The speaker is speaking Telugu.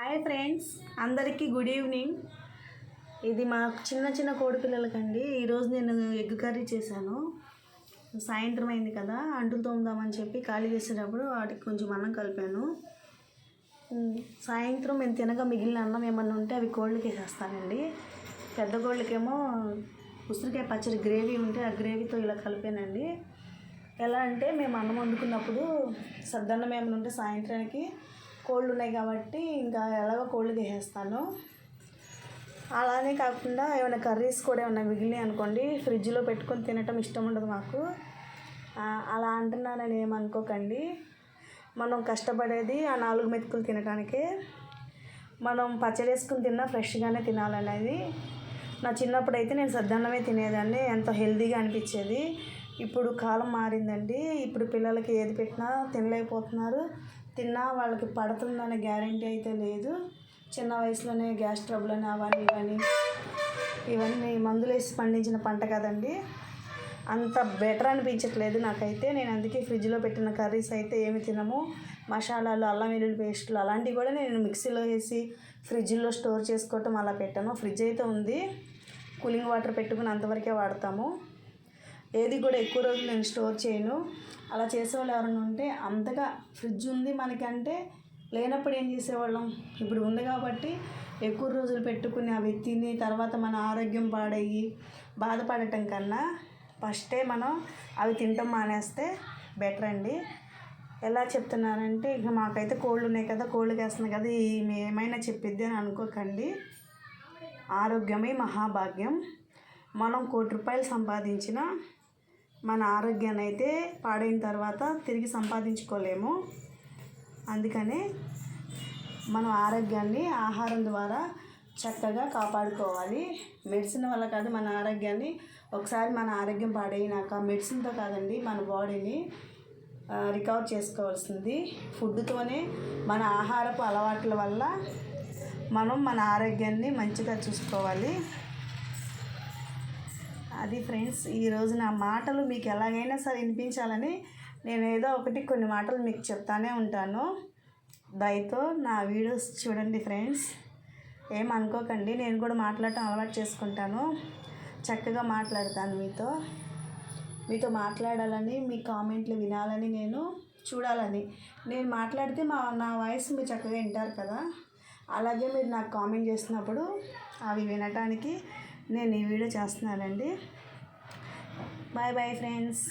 హాయ్ ఫ్రెండ్స్, అందరికీ గుడ్ ఈవినింగ్. ఇది మా చిన్న కోడి పిల్లలకండి. ఈరోజు నేను ఎగ్ కర్రీ చేశాను. సాయంత్రం అయింది కదా, అంటులు తోముదామని చెప్పి ఖాళీ చేసేటప్పుడు వాటికి కొంచెం అన్నం కలిపాను. సాయంత్రం మేము తినగా మిగిలిన అన్నం ఏమన్నా ఉంటే అవి కోళ్ళకి వేసేస్తానండి. పెద్ద కోళ్ళకేమో ఉసిరికాయ పచ్చడి గ్రేవీ ఉంటే ఆ గ్రేవీతో ఇలా కలిపానండి. ఎలా అంటే మేము అన్నం వండుకున్నప్పుడు సద్దన్నం ఏమైనా ఉంటే సాయంత్రానికి కోళ్ళు ఉన్నాయి కాబట్టి ఇంకా ఎలాగో కోళ్ళకి వేసేస్తాను. అలానే కాకుండా ఏమైనా కర్రీస్ కూడా ఏమైనా మిగిలినాయి అనుకోండి, ఫ్రిడ్జ్లో పెట్టుకొని తినటం ఇష్టం ఉండదు మాకు. అలా అంటున్నానని ఏమనుకోకండి. మనం కష్టపడేది ఆ 4 మెతుకులు తినడానికే. మనం పచ్చడి వేసుకుని తిన్నా ఫ్రెష్గానే తినాలనేది. నా చిన్నప్పుడు అయితే నేను సద్దన్నమే తినేదాన్ని, ఎంతో హెల్తీగా అనిపించేది. ఇప్పుడు కాలం మారిందండి. ఇప్పుడు పిల్లలకి ఏది పెట్టినా తినలేకపోతున్నారు. తిన్నా వాళ్ళకి పడుతుందనే గ్యారంటీ అయితే లేదు. చిన్న వయసులోనే గ్యాస్ ట్రబుల్ అని అవన్నీ ఇవన్నీ మందులు వేసి పండించిన పంట కదండి. అంత బెటర్ అనిపించట్లేదు నాకైతే. నేను అందుకే ఫ్రిడ్జ్లో పెట్టిన కర్రీస్ అయితే ఏమి తినము. మసాలాలు, అల్లం వెల్లుల్లి పేస్టులు అలాంటివి కూడా నేను మిక్సీలో వేసి ఫ్రిడ్జ్లో స్టోర్ చేసుకోవటం అలా పెట్టాను. ఫ్రిడ్జ్ అయితే ఉంది, కూలింగ్ వాటర్ పెట్టుకుని అంతవరకే వాడతాము. ఏది కూడా ఎక్కువ రోజులు నేను స్టోర్ చేయను. అలా చేసేవాళ్ళు ఎవరైనా ఉంటే, అంతగా ఫ్రిడ్జ్ ఉంది మనకంటే లేనప్పుడు ఏం చేసేవాళ్ళం. ఇప్పుడు ఉంది కాబట్టి ఎక్కువ రోజులు పెట్టుకుని అవి తిని తర్వాత మన ఆరోగ్యం పాడయ్యి బాధపడటం కన్నా ఫస్టే మనం అవి తినటం మానేస్తే బెటర్ అండి. ఎలా చెప్తున్నానంటే, ఇక మాకైతే కోళ్ళు ఉన్నాయి కదా, కోళ్ళకి వేస్తున్నాయి కదా, ఏమైనా చెప్పిద్ది అని అనుకోకండి. ఆరోగ్యమే మహాభాగ్యం. మనం ₹1,00,00,000 సంపాదించిన మన ఆరోగ్యాన్ని అయితే పాడైన తర్వాత తిరిగి సంపాదించుకోలేము. అందుకనే మనం ఆరోగ్యాన్ని ఆహారం ద్వారా చక్కగా కాపాడుకోవాలి. మెడిసిన్ వల్ల కాదు మన ఆరోగ్యాన్ని. ఒకసారి మన ఆరోగ్యం పాడైనాక మెడిసిన్తో కాదండి మన బాడీని రికవర్ చేసుకోవాల్సింది ఫుడ్తోనే. మన ఆహారపు అలవాట్ల వల్ల మనం మన ఆరోగ్యాన్ని మంచిగా చూసుకోవాలి. అది ఫ్రెండ్స్, ఈరోజు నా మాటలు మీకు ఎలాగైనా సరే వినిపించాలని నేను ఏదో ఒకటి కొన్ని మాటలు మీకు చెప్తానే ఉంటాను. దయతో నా వీడియోస్ చూడండి ఫ్రెండ్స్. ఏమనుకోకండి, నేను కూడా మాట్లాడటం అలవాటు చేసుకుంటాను. చక్కగా మాట్లాడతాను మీతో మాట్లాడాలని, మీ కామెంట్లు వినాలని, నేను చూడాలని. నేను మాట్లాడితే నా వాయిస్ మీరు చక్కగా వింటారు కదా, అలాగే మీరు నాకు కామెంట్ చేసినప్పుడు అవి వినటానికి నేను ఈ వీడియో చేస్తున్నానండి. Bye bye friends.